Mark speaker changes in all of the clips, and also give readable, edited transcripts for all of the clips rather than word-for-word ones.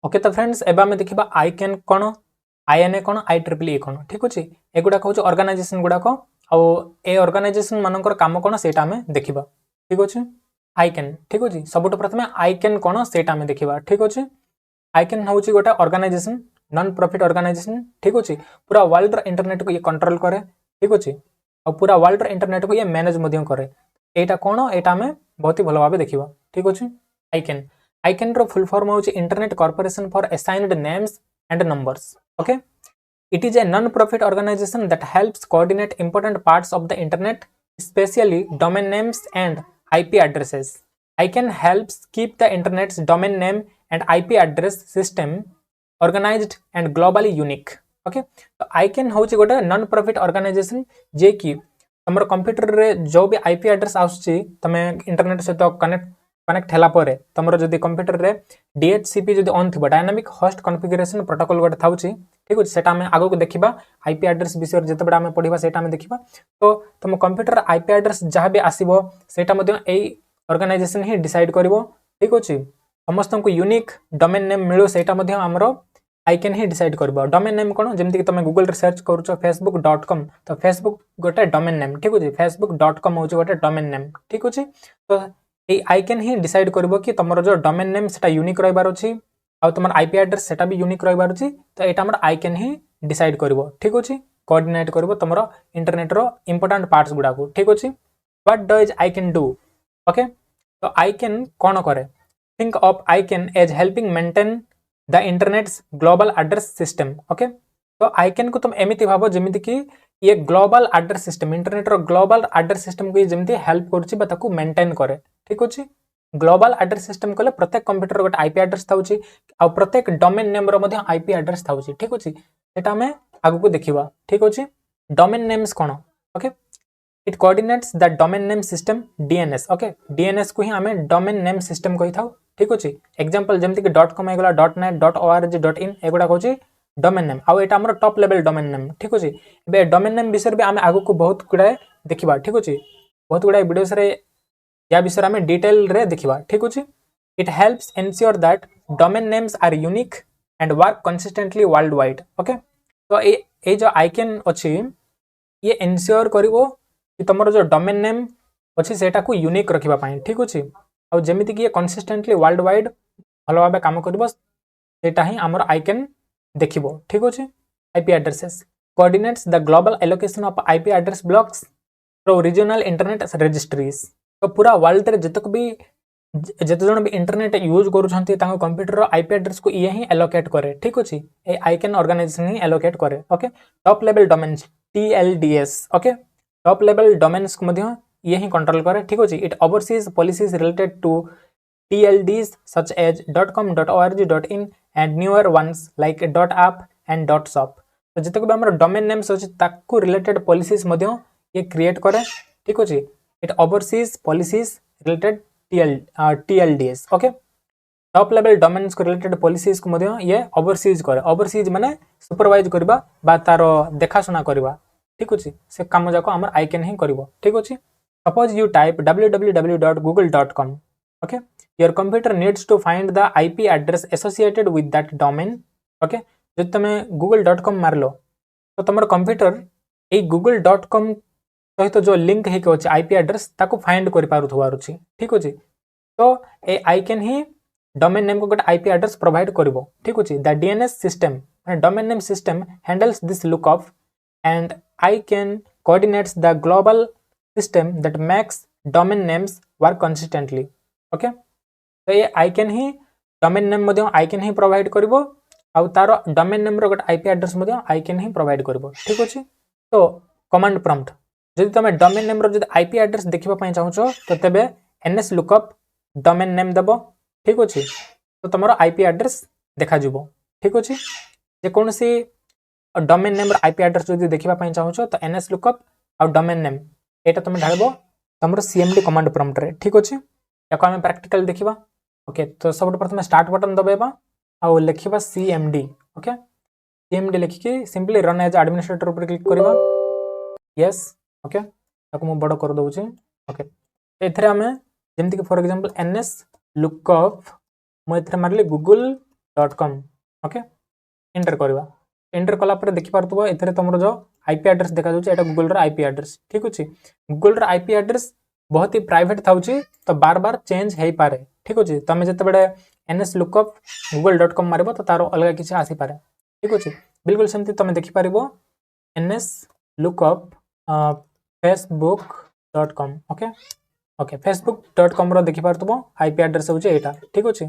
Speaker 1: Okay तो friends एबा में देखिबा आई कैन कोन आईएनए कोन आई ट्रिपल ई कोन ठीक अछि एगुडा कहउछ ऑर्गेनाइजेशन गुडा को आ ए ऑर्गेनाइजेशन मानकर काम कोन सेटा में देखिबा ठीक अछि आई कैन ठीक अछि सबुट प्रथमे आई कैन कोन सेटा में देखिबा ठीक अछि आई कैन होउची गोटा ऑर्गेनाइजेशन नॉन प्रॉफिट ऑर्गेनाइजेशन ठीक अछि पूरा वर्ल्ड रो इंटरनेट को ये कंट्रोल करे ठीक अछि और पूरा वर्ल्ड रो इंटरनेट को ये मैनेज मध्यम करे एटा कोन एटा में बहुत ही भलो भाबे देखिबा ठीक अछि आई कैन ICANN रो फुल फॉर्म होची internet corporation for assigned names and numbers okay it is a non-profit organization that helps coordinate important parts of the internet especially domain names and IP addresses ICANN helps keep the internet's domain name and IP address system organized and globally unique okay तो ICANN होची गोटे non profit organisation जे कि हमर computer रे जो भी IP address आउची तमे internet से तो कनेक्ट होला परे तमरो जदी कंप्यूटर रे DHCP जदी ऑन थिबो डायनामिक होस्ट कॉन्फ़िगरेशन प्रोटोकॉल गोटे थाउची ठीक अछि सेटा में आगो को देखिबा आईपी एड्रेस विषय जते बडा में पढिबा सेटा में देखिबा तो तुम कंप्यूटर आईपी एड्रेस जहा भी आसीबो सेटा मध्ये एई ऑर्गेनाइजेशन ही डिसाइड करबो ठीक अछि समस्त को यूनिक डोमेन नेम मिलो सेटा मध्ये हमरो ICANN ही डिसाइड करबो डोमेन नेम कोन जेमति कि तुम गूगल रे सर्च करूछो facebook.com तो facebook गोटे डोमेन नेम ठीक अछि facebook.com होची गोटे डोमेन नेम ठीक अछि तो ए ICANN ही डिसाइड करबो कि तमरो जो डोमेन नेम सेटा यूनिक रहबार अछि आ तुम आईपी एड्रेस सेटा भी यूनिक रहबार अछि तो एटा हमर ICANN ही डिसाइड करबो ठीक अछि कोऑर्डिनेट करबो तमरो इंटरनेट रो इंपोर्टेंट पार्ट्स गुडा को ठीक अछि what does ICANN do okay तो ICANN कोन करे think of ICANN as helping maintain the internet's global address system okay तो ICANN को तुम एमिति भाबो जेमिति कि ये ग्लोबल एड्रेस सिस्टम इंटरनेट रो ग्लोबल एड्रेस सिस्टम को जेमिति हेल्प करछि बा ताकू मेंटेन करे ठीक अछि ग्लोबल एड्रेस सिस्टम कले प्रत्येक कंप्यूटर गोटे आईपी एड्रेस थाउची आ प्रत्येक डोमेन नेम रो मध्ये आईपी एड्रेस थाउची ठीक अछि सेटा में आगु को देखिबा ठीक अछि domain names cone okay it coordinates the domain name system DNS okay DNS को ही हमें डोमेन नेम सिस्टम कहि थाउ ठीक अछि एग्जांपल जेमति कि .com एगला .net .org .in एगुडा कहउची डोमेन नेम आ एटा हमर टॉप लेवल डोमेन नेम ठीक अछि बे डोमेन नेम विषय बे हमें आगु को बहुत गुडा देखिबा ठीक अछि बहुत गुडा वीडियोस रे या विषय में डिटेल रे देखिबा ठीक अछि it helps ensure that domain names are unique and work consistently world wide okay तो ए जो ICANN अछि ये एंश्योर करिवो कि तमरो जो डोमेन नेम अछि सेटा को यूनिक रखिबा पाए ठीक अछि आ जेमिति कि ये कंसिस्टेंटली वर्ल्ड वाइड भलो भाबे काम करबो सेटा ही हमर ICANN देखिबो ठीक अछि IP addresses coordinates the global allocation of IP address blocks fro regional internet registries तो पूरा वर्ल्ड रे जतक भी जते जण भी इंटरनेट यूज करूछंती तांको कंप्यूटर रो आईपी एड्रेस को ये ही एलोकेट करे ठीक अछि ए ICANN ऑर्गेनाइजेशन ही एलोकेट करे okay top level domains TLDS okay top level domains को मध्ये ये ही कंट्रोल करे ठीक अछि it overseas policies related to TLDs such as .com .org .in and newer ones like .app and .shop तो जतक भी हमर डोमेन नेम्स अछि ताकू रिलेटेड पॉलिसीज मध्ये ये क्रिएट करे ठीक अछि it oversees policies related TLDs okay top level domains को रिलेटेड पॉलिसीज को मध्ये ये ओवरसीज करे ओवरसीज माने सुपरवाइज करबा बा तारो देखा सुना करबा ठीक अछि से काम जाको हमर ICANN ही करबो ठीक अछि suppose you type www.google.com okay your computer needs to find the IP address associated with that domain okay जब तमे google.com मारलो तो तमर कंप्यूटर ए google.com सहित जो लिंक है कि आईपी एड्रेस ताको फाइंड कर पारुथवार अछि ठीक अछि तो ए ICANN ही डोमेन नेम को गोटे आईपी एड्रेस प्रोवाइड करबो ठीक अछि द डीएनएस सिस्टम माने domain name system handles this lookup and ICANN coordinates the global system that makes domain names work consistently okay तो ये ICANN ही डोमेन नेम मध्ये ICANN ही provide करबो आ तारो डोमेन नेम रो गोटे IP address मध्ये ICANN ही provide करबो ठीक अछि तो कमांड प्रॉम्प्ट जदि तुम डोमेन नेम रो जदि आईपी एड्रेस देखिबा पई चाहछो तो तबे ns लुकअप डोमेन नेम देबो ठीक अछि तो तमरो आईपी एड्रेस देखा जिवो ठीक अछि जे कोनसी डोमेन नेम रो आईपी एड्रेस जदि देखिबा पई चाहछो तो ns लुकअप आ डोमेन नेम एटा तुम ढालबो तमरो cmd कमांड प्रॉम्प्ट रे ठीक अछि याको हम प्रैक्टिकल देखिबा ओके तो सब प्रथम स्टार्ट बटन दबाइबा आ लिखिबा cmd ओके cmd लिखि के सिंपली रन एज एडमिनिस्ट्रेटर ऊपर क्लिक करबा यस ओके ताको मु बड़ कर दउची ओके एथरे हमें जेमति कि फॉर एग्जांपल ns लुकअप मु एथरे मारली .com ओके एंटर करवा एंटर कला पर देखि पारतबो एथरे तमरो जो आईपी एड्रेस देखा जाउछ एटा गूगल रो आईपी एड्रेस ठीक अछि गूगल रो आईपी एड्रेस बहुत ही प्राइवेट थाउची तो बार बार चेंज हेई पारे ठीक अछि तमे जते बडे ns lookup google.com मारबो तो तारो अलग किछि आसी पारे ठीक अछि बिल्कुल सेमती तमे देखि पारिबो ns lookup facebook.com okay okay facebook.com रो देखि पारतबो आईपी एड्रेस होचे एटा ठीक अछि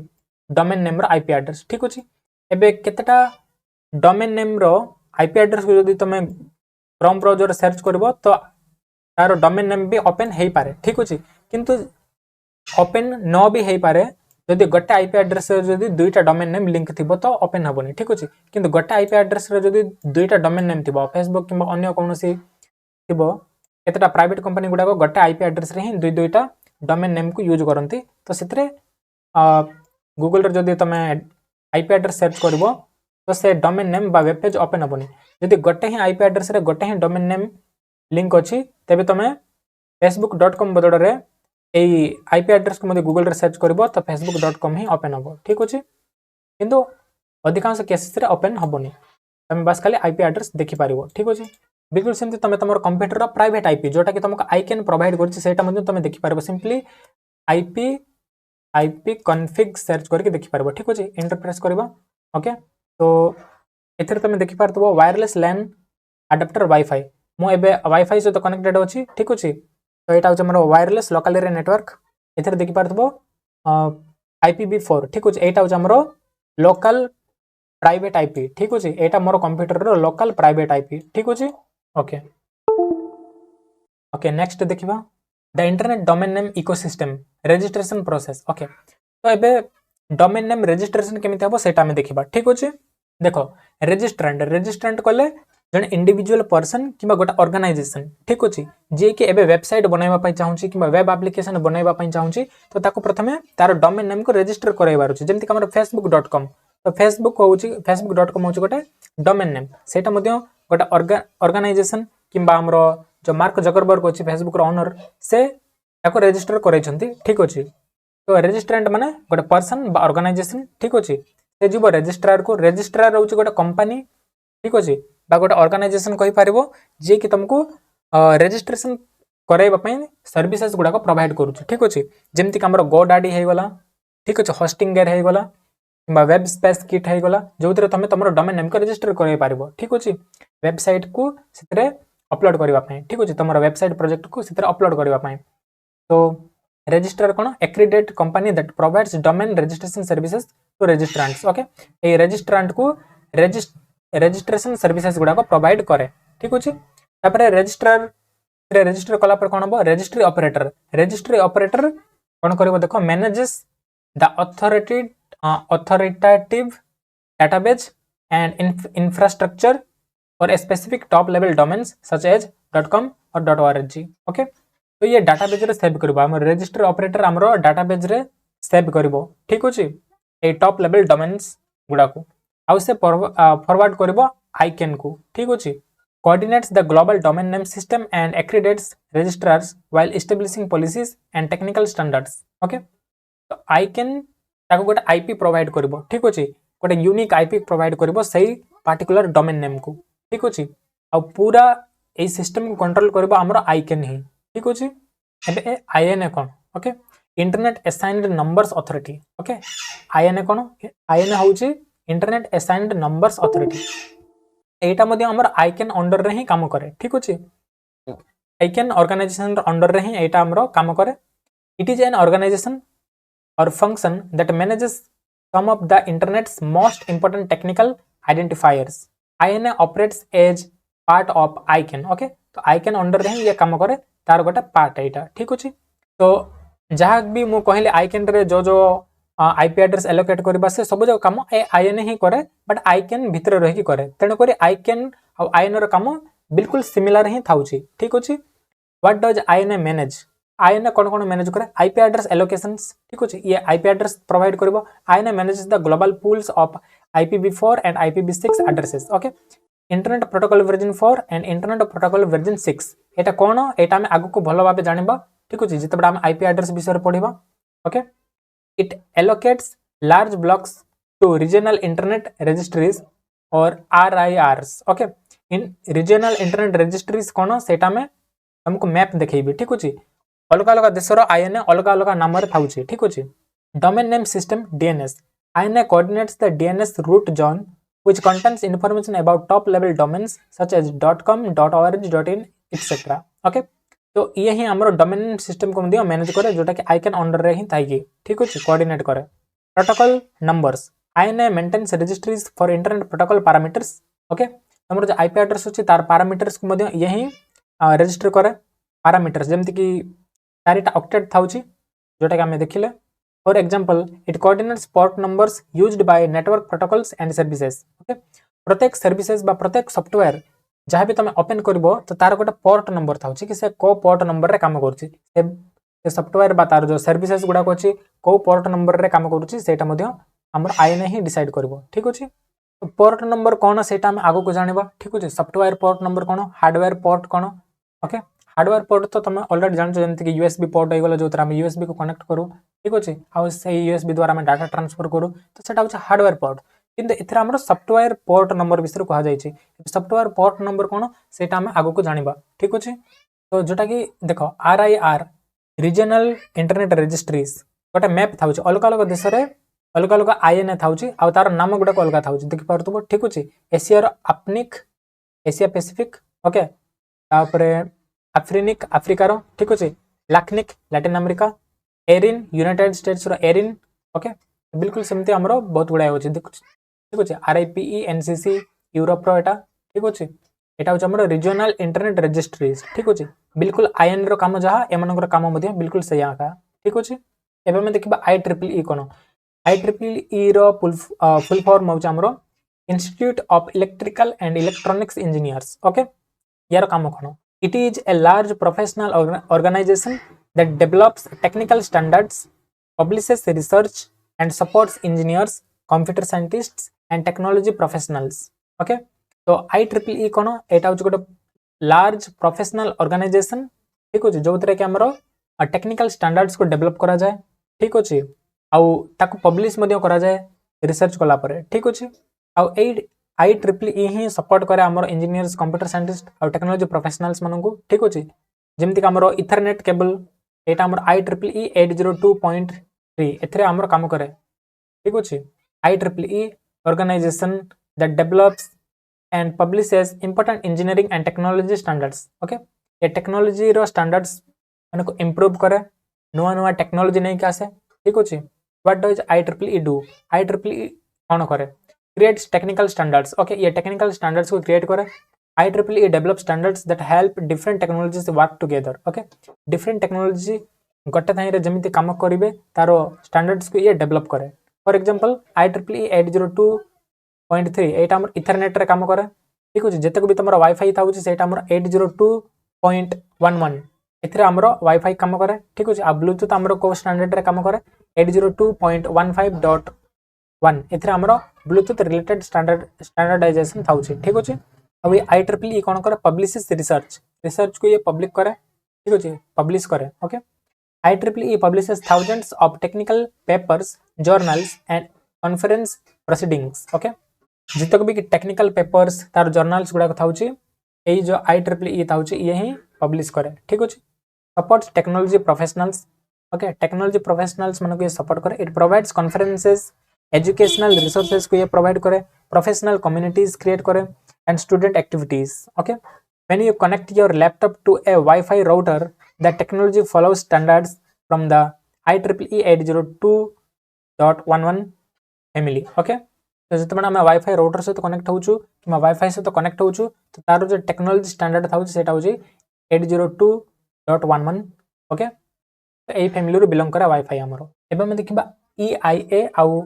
Speaker 1: डोमेन नेम रो आईपी एड्रेस ठीक अछि एबे केतेटा डोमेन नेम रो आईपी एड्रेस को जदी तमे क्रोम ब्राउजर सर्च करबो तो तारो डोमेन नेम भी ओपन हेई पारे ठीक अछि किंतु ओपन न भी हेई पारे जदी गोटे आईपी एड्रेस रे जदी दुईटा डोमेन नेम लिंक थिबो तो ओपन हबोनी ठीक अछि किंतु गोटे आईपी एड्रेस रे जदी दुईटा डोमेन नेम थिबो फेसबुक किबा अन्य कोनोसी थिबो केतेटा प्राइवेट कंपनी गुडा को गोटे आईपी एड्रेस रे ही दुईटा डोमेन नेम को यूज करंती तो सेतरे गूगल रे जदी तमे आईपी एड्रेस सर्च करबो तो से डोमेन नेम बा वेब पेज ओपन हबोनी जदी गोटे ही आईपी एड्रेस रे गोटे ही डोमेन नेम लिंक अछि तबे तमे facebook.com बदल रे एई आईपी एड्रेस को मते गूगल रे सर्च करबो तो facebook.com ही ओपन हबो ठीक अछि किंतु अधिकांश केसेस रे ओपन हबोनी तमे बस खाली आईपी एड्रेस देखि पारिबो ठीक अछि बिल्कुल सेमती तमे तमर कंप्यूटर रो प्राइवेट आईपी जोटा कि तुमको आईकैन प्रोवाइड करछि सेटा मध्ये तमे देखि पारिबो सिंपली आईपी कॉन्फिग सर्च करके देखि पारिबो ठीक अछि एंटर प्रेस करबा ओके तो एथरे तमे देखि पारतबो वायरलेस लैन अडाप्टर वाईफाई मो एबे वाईफाई सहित कनेक्टेड अछि ठीक अछि तो एटा होचे हमर वायरलेस लोकल एरिया नेटवर्क एथरे देखि पारतबो IPv4 ठीक अछि एटा होचे हमर लोकल प्राइवेट आईपी ठीक अछि एटा मोर कंप्यूटर रो लोकल प्राइवेट आईपी ठीक अछि ओके ओके नेक्स्ट देखिबा the internet domain name ecosystem registration process okay तो एबे डोमेन नेम रजिस्ट्रेशन केमिति हबो सेटा में देखिबा ठीक अछि देखो रेजिस्ट्रेंट कले जन इंडिविजुअल पर्सन किबा गोटा ऑर्गेनाइजेशन ठीक अछि जे कि एबे वेबसाइट बनाइबा पई चाहूची किबा वेब एप्लीकेशन बनाइबा पई चाहूची तो ताको प्रथमे तार डोमेन नेम को रजिस्टर करैबार अछि जेमति हमर facebook.com तो facebook.com होची गोटे डोमेन नेम सेटा मध्ये गोटा ऑर्गेनाइजेशन किबा हमरो जो मार्क जकरबर्ग अछि फेसबुक रो ओनर से ताको रजिस्टर करैछंती ठीक अछि तो रजिस्ट्रेंट माने गोटे पर्सन बा ऑर्गेनाइजेशन ठीक अछि से जीव रजिस्ट्रार को रजिस्ट्रार होची गोटे कंपनी ठीक अछि बा गोटे ऑर्गेनाइजेशन कहि पारिबो जे कि तुमको रजिस्ट्रेशन करैबा पई सर्विसेज गुडा को प्रोवाइड करूछ ठीक अछि जेमति कि हमर गोडाडी हे गला ठीक अछि होस्टिंग गेर हे गला किबा वेब स्पेस किट हे गला जोतरे तमे तमरो डोमेन नेम को रजिस्टर करै पारिबो ठीक अछि वेबसाइट को सेतरे अपलोड करबा पई ठीक अछि तमरो वेबसाइट प्रोजेक्ट को सेतरे अपलोड करबा पई तो रजिस्ट्रार कोन accredit company that provides domain registration services to registrants okay ए रजिस्ट्रेंट को रजिस्ट्रेशन सर्विसेज गुडा को प्रोवाइड करे ठीक अछि तापर रजिस्टर कला पर कोन हबो रजिस्ट्री ऑपरेटर कोन करबो देखो manages the authoritative database and infrastructure for a specific top level domains such as .com or .org okay तो ये डाटाबेस रे सेव करबो हम रजिस्टर ऑपरेटर हमरो डाटाबेस रे सेव करबो ठीक अछि ए टॉप लेवल डोमेन्स गुडा को आउ से फॉरवर्ड करबो आइकन को ठीक अछि coordinates the global domain name system and accreditates registrars while establishing policies and technical standards okay तो आइकन ताको गोटे आईपी प्रोवाइड करबो ठीक अछि गोटे यूनिक आईपी प्रोवाइड करबो सही पार्टिकुलर डोमेन नेम को ठीक अछि आ पूरा ए सिस्टम को कंट्रोल करबो हमरो आइकन ही ठीक अछि एबे आईएनए कोन okay internet assigned numbers authority okay IANA कोन आईएनए होउची इंटरनेट असाइन्ड नंबर्स अथॉरिटी एटा मध्ये हमर आइकन अंडर रे ही काम करे ठीक अछि आइकन ऑर्गेनाइजेशन अंडर रे ही एटा हमरो काम करे it is an organization or function that manages some of the internet's most important technical identifiers INA operates as part of icon okay तो icon अंडर रे ये काम करे तार गोटे पार्ट एटा ठीक अछि तो जहा भी मु कहले icon रे जो आईपी एड्रेस एलोकेट करबा से सब जो काम ए INA ही करे बट icon भितर रहि कि करे तेनो करे icon आ INA रो काम बिल्कुल सिमिलर ही थाउची ठीक अछि what does INA manage INA cone manage करे आईपी एड्रेस एलोकेशंस ठीक अछि ये आईपी एड्रेस प्रोवाइड करबो INA manages the global pools of IPv4 and IPv6 addresses okay internet protocol version 4 and internet protocol version 6 एटा कोन एटा हम आगु को भलो भाबे जानिबा ठीक अछि जतबडा हम आईपी एड्रेस विषय रे पढिबा okay it allocates large blocks to regional internet registries or RIRs. Okay in regional internet registries कौन सेटा में हमको मैप देखैबी ठीक अछि अलग अलग देशर आईएनए अलग अलग नाम रे थाउछि ठीक अछि domain name system DNS INA coordinates the DNS root zone which contains information about top level domains such as .com, .org, .in etc. Okay तो ये ही हमरो डोमेन सिस्टम को दियो मैनेज करे जोटा कि आइकन अंडर रे ही थाई ठीक अछि कोऑर्डिनेट करे protocol numbers INA maintains registries for internet protocol parameters okay हमरो जो आईपी एड्रेस अछि तार पैरामीटर्स को मध्य यही रजिस्टर करे पैरामीटर्स जेमति कि चारिटा ऑक्टेट थाउची जोटा कि हमें देखिले for example it coordinates port numbers used by network protocols and services okay प्रत्येक सर्विसेज बा प्रत्येक सॉफ्टवेयर जहाँ भी तुम ओपन करबो तो तार गोटे पोर्ट नंबर थाउची कि से को पोर्ट नंबर रे काम करूची से सॉफ्टवेयर बा तार जो सर्विसेज गुडा को अछि को पोर्ट नंबर रे काम करूची सेटा मध्य हमर आईएनए ही डिसाइड करबो ठीक अछि तो पोर्ट नंबर कोन सेटा हम आगो को जानिबा ठीक अछि सॉफ्टवेयर पोर्ट नंबर कोन हार्डवेयर पोर्ट कोन ओके हार्डवेयर पोर्ट तो तुम ऑलरेडी जानछो जेमति कि यूएसबी पोर्ट होइगला जो हम यूएसबी को कनेक्ट करू ठीक अछि आ से यूएसबी द्वारा हम डाटा ट्रांसफर करू तो सेटा होछ हार्डवेयर पोर्ट किंतु एथरा हमर सॉफ्टवेयर पोर्ट नंबर विषय कहा जाय छै सॉफ्टवेयर पोर्ट नंबर कोन सेटा हम आगो को जानिबा ठीक अछि तो जोटा कि देखो आरआईआर रीजनल इंटरनेट रजिस्ट्रीज गोटे मैप थाउछ अलग अलग देश रे अलग अलग आईएनए थाउछ आ तार नाम गुडा अलग थाउछ देखि पारतबो ठीक अछि Asia APNIC Asia Pacific okay तापरे अफ्रीनिक अफ्रीकार ठीक अछि LACNIC Latin America ARIN United States रो एरिन ओके बिल्कुल सेमते हमरो बहुत गुडा होछि ठीक अछि आरआईपीई एनसीसी यूरोप रो एटा ठीक अछि एटा होछ हमरो रीजनल इंटरनेट रजिस्ट्रीज ठीक अछि बिल्कुल आईएन रो काम जहा एमनकर काम मध्ये बिल्कुल सही आका ठीक अछि एबे में देखिबा IEEE कोन IEEE रो फुल फॉर्म होछ हमरो institute of electrical and electronics engineers okay यार काम कोन it is a large professional organization that develops technical standards publishes research and supports engineers computer scientists and technology professionals okay तो IEEE कोन एटा होछ गोटे large professional organisation ठीक अछि जो तरे के हमरो टेक्निकल स्टैंडर्ड्स को डेवलप करा जाय ठीक अछि आउ ताको पब्लिश मध्ये करा जाय रिसर्च कला परे ठीक अछि आउ IEEE ही सपोर्ट करे हमरो इंजीनियर्स कंप्यूटर साइंटिस्ट आउ टेक्नोलॉजी प्रोफेशनल्स मानन को ठीक अछि जेमति का हमरो इथरनेट केबल एटा हमरो IEEE 802.3 एथरे हमरो काम करे ठीक अछि IEEE organization that develops and publishes important engineering and technology standards okay ये टेक्नोलॉजी रो स्टैंडर्ड्स माने को इंप्रूव करे नवा नवा टेक्नोलॉजी नहीं के आसे ठीक अछि what does IEEE do IEEE कोन करे क्रिएट्स टेक्निकल स्टैंडर्ड्स ओके ये टेक्निकल स्टैंडर्ड्स को क्रिएट करे IEEE develop standards that help different technologies work together okay different technology गोटे थाई रे जेमिति काम करिवे तारो स्टैंडर्ड्स को ये डेवलप करे फॉर एग्जांपल IEEE 802.3 एटा हमर इथरनेट रे काम करे ठीक अछि जते को भी तमरा वाईफाई थाउछि सेटा हमर 802.11 एथरे हमर वाईफाई काम करे ठीक अछि आ ब्लूटूथ हमर को स्टैंडर्ड रे काम करे 802.15.1 एथरे हमर ब्लूटूथ रिलेटेड स्टैंडर्डाइजेशन थाउछि ठीक अछि अब ये IEEE कोन करे पब्लिशेस रिसर्च को ये पब्लिक करे ठीक अछि पब्लिश करे okay IEEE publishes thousands of technical papers journals and conference proceedings okay जितक भी टेक्निकल पेपर्स तार जर्नल्स गुडा थाउछि एई जो IEEE थाउछि ये ही पब्लिश करे ठीक अछि supports technology professionals okay technology professionals मन को ये सपोर्ट करे it provides conferences educational resources को ये प्रोवाइड करे प्रोफेशनल कम्युनिटीज क्रिएट करे and student activities okay when you connect your laptop to a Wi-Fi router the technology follows standards from the IEEE 802.11 family okay तो जते बना मैं wifi router से तो कनेक्ट होछु कि मैं वाईफाई से तो कनेक्ट होछु तो तारो जो टेक्नोलॉजी स्टैंडर्ड थाउ सेटा होची 802.11 ओके तो एई फैमिली रो बिलोंग करे वाईफाई हमरो एबे में देखिबा EIA आउ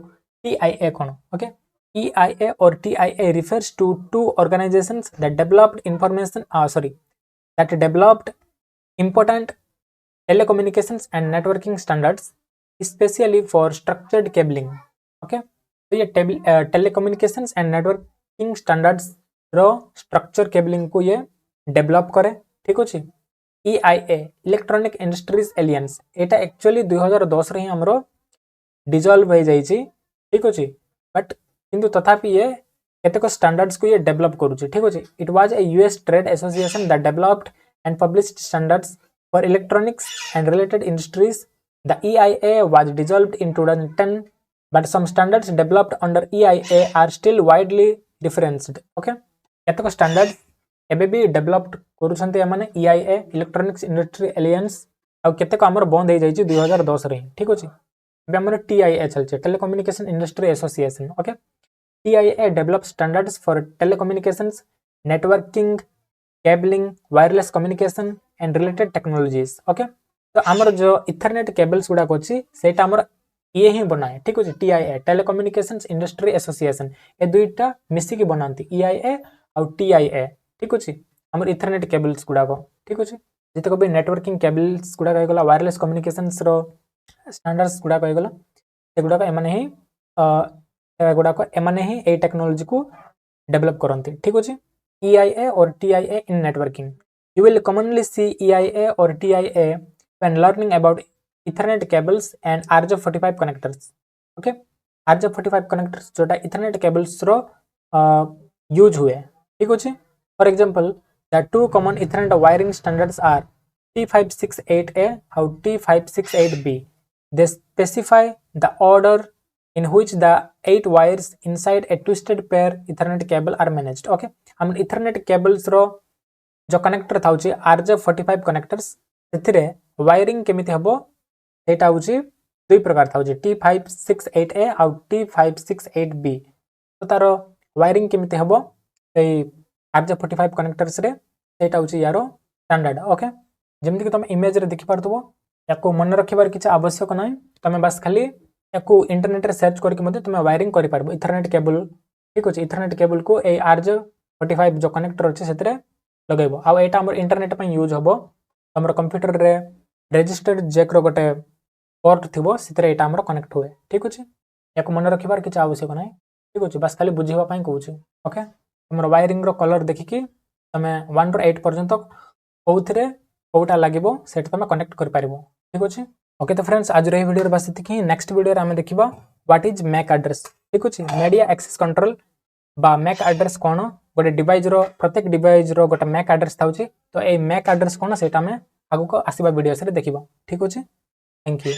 Speaker 1: TIA कोन ओके EIA और TIA refers to two organizations that developed important telecommunications and networking standards especially for structured cabling okay तो ये टेलीकम्युनिकेशंस एंड नेटवर्किंग स्टैंडर्ड्स रो स्ट्रक्चर केबलिंग को ये डेवलप करे ठीक अछि EIA इलेक्ट्रॉनिक इंडस्ट्रीज एलियंस एटा एक्चुअली 2010 रे हमरो डिसॉल्व हो जाई छी ठीक अछि बट किंतु तथापि ये केतेक स्टैंडर्ड्स को ये डेवलप करूची ठीक अछि it was a US trade association that developed and published standards for electronics and related industries the EIA was dissolved in 2010 but some standards developed under EIA are still widely differentiated okay केतेक standard एबे भी developed करूछन्ते माने EIA electronics industry Allianz आ केतेक हमर बंद हे जाइछि 2010 रे ठीक अछि एबे हमर TIA चलछे telecommunication industry association okay TIA develops standards for telecommunications networking cabling wireless communication and related technologies okay तो आमर जो इथरनेट केबल्स गुडा अछि सेटा हमर ये ही बनाए ठीक अछि TIA टेलीकम्युनिकेशंस इंडस्ट्री एसोसिएशन ए दुईटा मिसी के बनांती EIA और TIA ठीक अछि हमर इथरनेट केबल्स गुडा को ठीक अछि जते को भी नेटवर्किंग केबल्स गुडा कहि गला वायरलेस कम्युनिकेशंस रो स्टैंडर्ड्स गुडा कहि गला ए गुडा का एमाने ही गुडा को एमाने ही ए टेक्नोलॉजी को डेवलप करंती ठीक अछि EIA और TIA in networking you will commonly see EIA or TIA when learning about Ethernet cables and RJ45 connectors okay RJ45 connectors जोटा Ethernet cables रो यूज हुए ठीक अछि for example the two common Ethernet wiring standards are T568A and T568B they specify the order in which the 8 wires inside a twisted pair Ethernet cable are managed okay हम Ethernet cables रो जो connector थाउची RJ45 connectors सेथिरे wiring केमिति हबो सेटा होची दुई प्रकार थाउची T568A और T568B तो तारो वायरिंग केमिति हबो सेई RJ45 कनेक्टर्स रे सेटा होची यारो स्टैंडर्ड ओके जेमति कि तुम इमेज रे देखि पारतबो याको मन रखिबार किछ आवश्यक नै तुम बस खाली याको इंटरनेट रे सर्च करके मध्ये तुम वायरिंग करि पारबो इथरनेट केबल ठीक अछि इथरनेट केबल को ए RJ45 जो कनेक्टर अछि सेतरे लगेबो आ एटा हमर इंटरनेट पे यूज हबो हमर कंप्यूटर रे रजिस्टर्ड जैक रो गोटे पोर्ट थिबो सेतरे एटा हमर कनेक्ट होए ठीक अछि याको मन रखिबार किछ आवश्यक नै ठीक अछि बस खाली बुझिबा पई कहूछु ओके हमर वायरिंग रो कलर देखिकी तमे 1 रो 8 पर्यंत कोउथरे कोउटा लागिबो सेट तमे कनेक्ट कर पारिबो ठीक अछि ओके तो फ्रेंड्स आज रे वीडियो रे बस इतकी नेक्स्ट वीडियो रे हम देखिबा व्हाट इज मैक एड्रेस ठीक अछि मीडिया एक्सेस कंट्रोल बा मैक एड्रेस कोन गोटे डिवाइस रो प्रत्येक डिवाइस रो गोटे मैक एड्रेस थाउची तो ए मैक एड्रेस कोन सेटा में आगु को आसीबा वीडियोस रे देखिबा ठीक अछि थैंक यू।